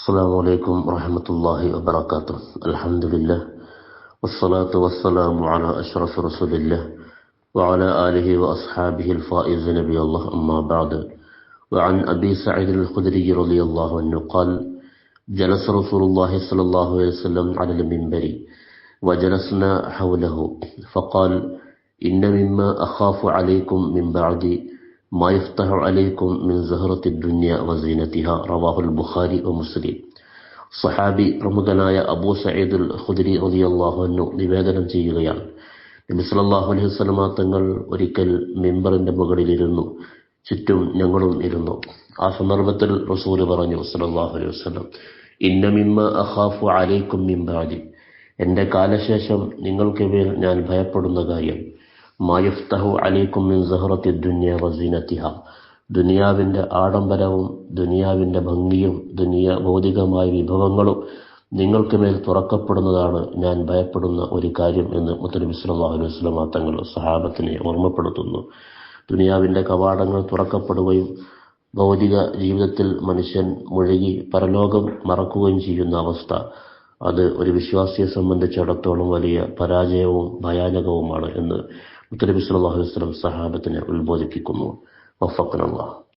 السلام عليكم ورحمة الله وبركاته. الحمد لله والصلاة والسلام على أشرف رسول الله وعلى آله وأصحابه الفائزين بالله، أما بعد. وعن أبي سعيد الخدري رضي الله عنه قال: جلس رسول الله صلى الله عليه وسلم على المنبر وجلسنا حوله فقال: إن مما أخاف عليكم من بعد ما يفتح عليكم من زهرة الدنيا وزينتها. رواه البخاري ومسلم. സഹാബി പ്രമുഖനായ അബൂ സഈദ് അൽ ഖുദ്രി റളിയല്ലാഹു അൻഹു നിവേദനം ചെയ്യുകയാണ്, നബി സല്ലല്ലാഹു അലൈഹി വസല്ലമ തങ്ങൾ ഒരിക്കൽ മിമ്പറിന്റെ മുകളിലിരുന്നു, ചുറ്റും ഞങ്ങളും ഇരുന്നു. ആ സന്ദർഭത്തിൽ റസൂൽ പറഞ്ഞു സല്ലല്ലാഹു അലൈഹി വസല്ലം: ഇന്ന മിമ്മ അഖാഫു അലൈക്കും മിൻ ബഅദി, എന്റെ കാലശേഷം നിങ്ങൾക്കുമേൽ ഞാൻ ഭയപ്പെടുന്ന കാര്യം, മാ യഫ്തഹു അലൈക്കും മിൻ സഹറത്തി ദുനിയ വസീനത്തിഹ, ദുനിയാവിന്റെ ആഡംബരവും ദുനിയാവിന്റെ ഭംഗിയും ഭൗതികമായ വിഭവങ്ങളും നിങ്ങൾക്ക് മേൽ തുറക്കപ്പെടുന്നതാണ് ഞാൻ ഭയപ്പെടുന്ന ഒരു കാര്യം എന്ന് മുത്തനബി സല്ലല്ലാഹു അലൈഹി വസല്ലം തങ്ങൾ സഹാബത്തിനെ ഓർമ്മപ്പെടുത്തുന്നു. ദുനിയാവിന്റെ കവാടങ്ങൾ തുറക്കപ്പെടുകയും ഭൗതിക ജീവിതത്തിൽ മനുഷ്യൻ മുഴുകി പരലോകം മറക്കുകയും ചെയ്യുന്ന അവസ്ഥ, അത് ഒരു വിശ്വാസിയെ സംബന്ധിച്ചിടത്തോളം വലിയ പരാജയവും ഭയാനകവുമാണ് എന്ന് മുത്തനബി സല്ലല്ലാഹു അലൈഹി വസല്ലം സഹാബത്തിനെ ഉത്ബോധിപ്പിക്കുന്നു. വഫഖനല്ലാഹ്.